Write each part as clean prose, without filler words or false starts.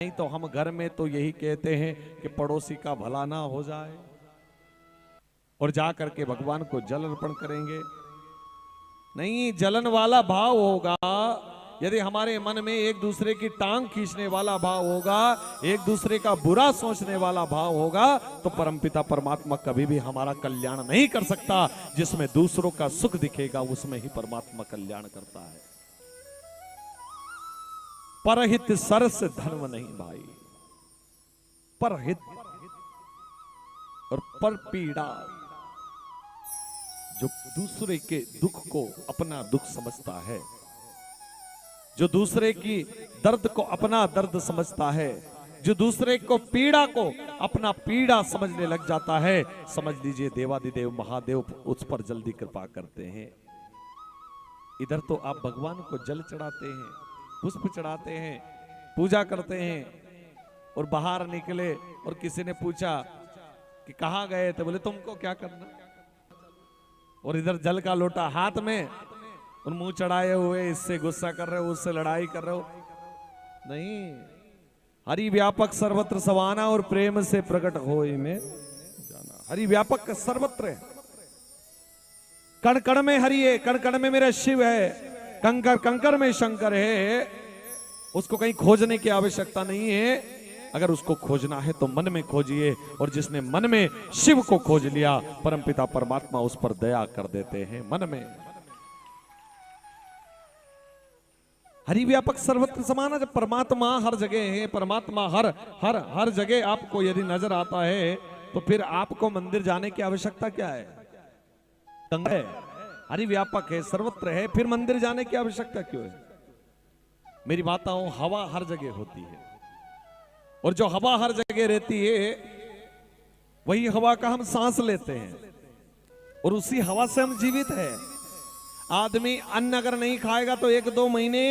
नहीं तो हम घर में तो यही कहते हैं कि पड़ोसी का भला ना हो जाए, और जा करके भगवान को जल अर्पण करेंगे। नहीं, जलन वाला भाव होगा यदि हमारे मन में एक दूसरे की टांग खींचने वाला भाव होगा, एक दूसरे का बुरा सोचने वाला भाव होगा, तो परमपिता परमात्मा कभी भी हमारा कल्याण नहीं कर सकता। जिसमें दूसरों का सुख दिखेगा उसमें ही परमात्मा कल्याण करता है। परहित सरस धर्म नहीं भाई, परहित और पर पीड़ा, जो दूसरे के दुख को अपना दुख समझता है, जो दूसरे की दर्द को अपना दर्द समझता है, जो दूसरे को पीड़ा को अपना पीड़ा समझने लग जाता है, समझ लीजिए देवादिदेव महादेव उस पर जल्दी कृपा करते हैं। इधर तो आप भगवान को जल चढ़ाते हैं, पुष्प चढ़ाते हैं, पूजा करते हैं, और बाहर निकले और किसी ने पूछा कि कहां गए थे, बोले तुमको क्या करना, और इधर जल का लोटा हाथ में और मुंह चढ़ाए हुए इससे गुस्सा कर रहे हो, उससे लड़ाई कर रहे हो। नहीं, हरि व्यापक सर्वत्र समाना और प्रेम से प्रकट होए में जाना। हरि व्यापक सर्वत्र है, कण कण में हरि है, कण कण में मेरा शिव है, कंकर कंकर में शंकर है। उसको कहीं खोजने की आवश्यकता नहीं है। अगर उसको खोजना है तो मन में खोजिए, और जिसने मन में शिव को खोज लिया, परमपिता परमात्मा उस पर दया कर देते हैं। मन में हरि व्यापक सर्वत्र समाना, जब परमात्मा हर जगह है, परमात्मा हर हर हर जगह आपको यदि नजर आता है, तो फिर आपको मंदिर जाने की आवश्यकता क्या है? है, हरि व्यापक है, सर्वत्र है, फिर मंदिर जाने की आवश्यकता क्यों है? मेरी माताओं, हवा हर जगह होती है, और जो हवा हर जगह रहती है वही हवा का हम सांस लेते हैं, और उसी हवा से हम जीवित है। आदमी अन्न अगर नहीं खाएगा तो 1-2 महीने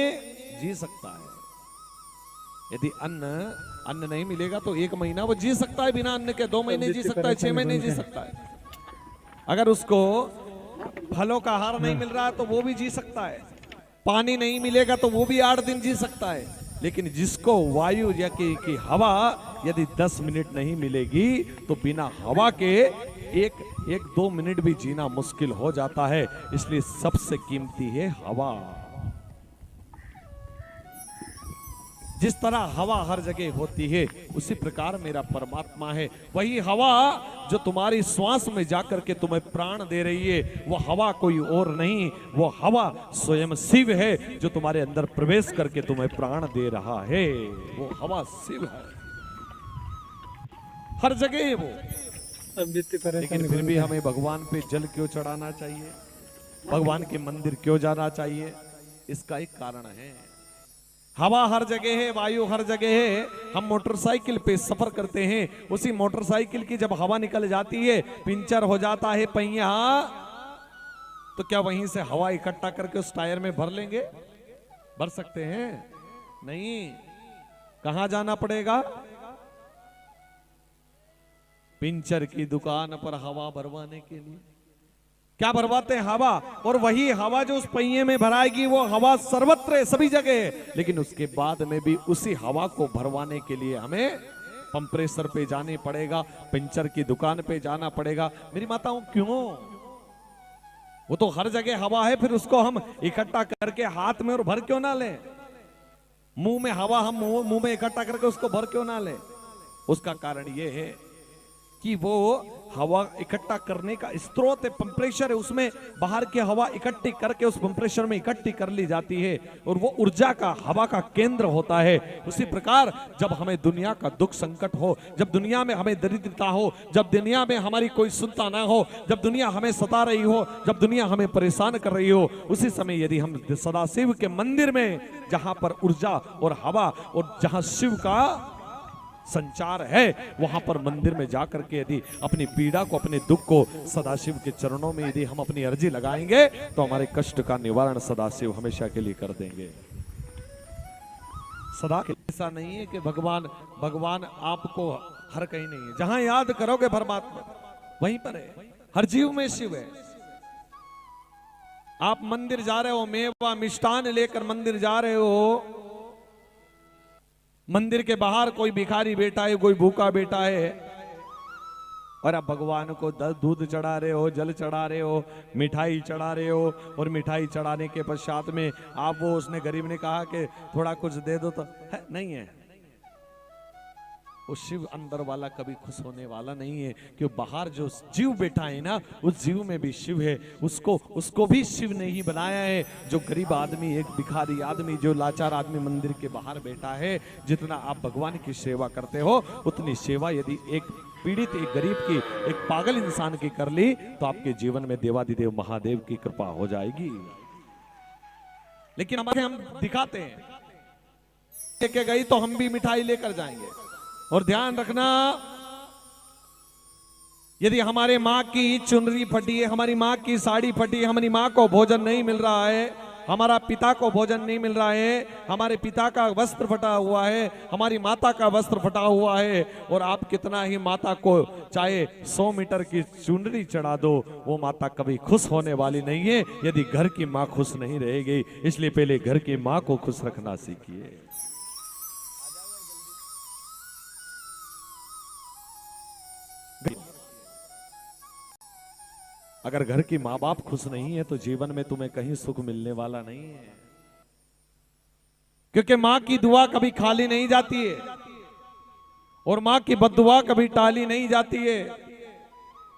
जी सकता है। यदि अन्न नहीं मिलेगा तो 1 महीना वो जी सकता है बिना अन्न के, 2 महीने जी सकता है, 6 महीने जी सकता है। अगर उसको फलों का आहार नहीं मिल रहा है तो वो भी जी सकता है। पानी नहीं मिलेगा तो वो भी 8 दिन जी सकता है। लेकिन जिसको वायु या की हवा यदि 10 मिनट नहीं मिलेगी तो बिना हवा के 1-2 मिनट भी जीना मुश्किल हो जाता है। इसलिए सबसे कीमती है हवा। जिस तरह हवा हर जगह होती है, उसी प्रकार मेरा परमात्मा है। वही हवा जो तुम्हारी श्वास में जाकर के तुम्हें प्राण दे रही है, वो हवा कोई और नहीं, वो हवा स्वयं शिव है, जो तुम्हारे अंदर प्रवेश करके तुम्हें प्राण दे रहा है। वो हवा शिव है, हर जगह है वो। लेकिन फिर भी हमें भगवान पे जल क्यों चढ़ाना चाहिए, भगवान के मंदिर क्यों जाना चाहिए? इसका एक कारण है। हवा हर जगह है, वायु हर जगह है। हम मोटरसाइकिल पे सफर करते हैं, उसी मोटरसाइकिल की जब हवा निकल जाती है, पंचर हो जाता है पहिया, तो क्या वहीं से हवा इकट्ठा करके उस टायर में भर लेंगे? भर सकते हैं? नहीं। कहां जाना पड़ेगा? पंचर की दुकान पर हवा भरवाने के लिए। क्या भरवाते हैं? हवा। और वही हवा जो उस पहिए में भराएगी, वो हवा सर्वत्र है, सभी जगह है। लेकिन उसके बाद में भी उसी हवा को भरवाने के लिए हमें पंप्रेसर पे जाने पड़ेगा, पंचर की दुकान पे जाना पड़ेगा। मेरी माताओं, क्यों? वो तो हर जगह हवा है, फिर उसको हम इकट्ठा करके हाथ में और भर क्यों ना लें? मुंह में हवा हम मुंह में इकट्ठा करके उसको भर क्यों ना लें? उसका कारण ये है कि वो हवा इकट्ठा करने का स्रोत है, पंप्रेशर है, उसमें बाहर की हवा इकट्ठी करके उस पंप्रेशर में इकट्ठी कर ली जाती है, और वो ऊर्जा का, हवा का केंद्र होता है। उसी प्रकार जब हमें दुनिया का दुख संकट हो, जब दुनिया में हमें दरिद्रता हो, जब दुनिया में हमारी कोई सुनता ना हो, जब दुनिया हमें सता रही हो, जब दुनिया हमें परेशान कर रही हो, उसी समय यदि हम सदाशिव के मंदिर में, जहां पर ऊर्जा और हवा और जहां शिव का संचार है, वहां पर मंदिर में जाकर के यदि अपनी पीड़ा को, अपने दुख को सदाशिव के चरणों में यदि हम अपनी अर्जी लगाएंगे, तो हमारे कष्ट का निवारण सदाशिव हमेशा के लिए कर देंगे। सदा के ऐसा नहीं है कि भगवान आपको हर कहीं नहीं है। जहां याद करोगे परमात्मा वहीं पर है, हर जीव में शिव है। आप मंदिर जा रहे हो, मेवा मिष्ठान लेकर मंदिर जा रहे हो, मंदिर के बाहर कोई भिखारी बैठा है, कोई भूखा बैठा है, और आप भगवान को दूध चढ़ा रहे हो, जल चढ़ा रहे हो, मिठाई चढ़ा रहे हो, और मिठाई चढ़ाने के पश्चात में आप वो उसने गरीब ने कहा कि थोड़ा कुछ दे दो, तो है नहीं है। वो शिव अंदर वाला कभी खुश होने वाला नहीं है, क्यों बाहर जो जीव बैठा है ना, उस जीव में भी शिव है, उसको भी शिव ने ही बनाया है। जो गरीब आदमी, एक भिखारी आदमी, जो लाचार आदमी मंदिर के बाहर बैठा है, जितना आप भगवान की सेवा करते हो, उतनी सेवा यदि एक पीड़ित, एक गरीब की, एक पागल इंसान की कर ली, तो आपके जीवन में देवादिदेव महादेव की कृपा हो जाएगी। लेकिन हम दिखाते हैं, लेके गई तो हम भी मिठाई लेकर जाएंगे। और ध्यान रखना, यदि हमारे माँ की चुनरी फटी है, हमारी माँ की साड़ी फटी है, हमारी माँ को भोजन नहीं मिल रहा है, हमारा पिता को भोजन नहीं मिल रहा है, हमारे पिता का वस्त्र फटा हुआ है, हमारी माता का वस्त्र फटा हुआ है, और आप कितना ही माता को चाहे 100 मीटर की चुनरी चढ़ा दो, वो माता कभी खुश होने वाली नहीं है यदि घर की माँ खुश नहीं रहेगी। इसलिए पहले घर की माँ को खुश रखना सीखिए। अगर घर की माँ बाप खुश नहीं है तो जीवन में तुम्हें कहीं सुख मिलने वाला नहीं है, क्योंकि माँ की दुआ कभी खाली नहीं जाती है, और माँ की बद्दुआ कभी टाली नहीं जाती है।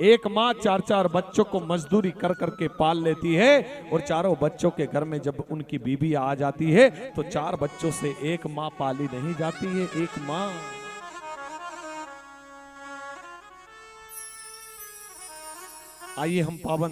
एक माँ 4-4 बच्चों को मजदूरी कर करके पाल लेती है, और चारों बच्चों के घर में जब उनकी बीबी आ जाती है तो 4 बच्चों से एक माँ पाली नहीं जाती है, एक माँ। आइए हम पावन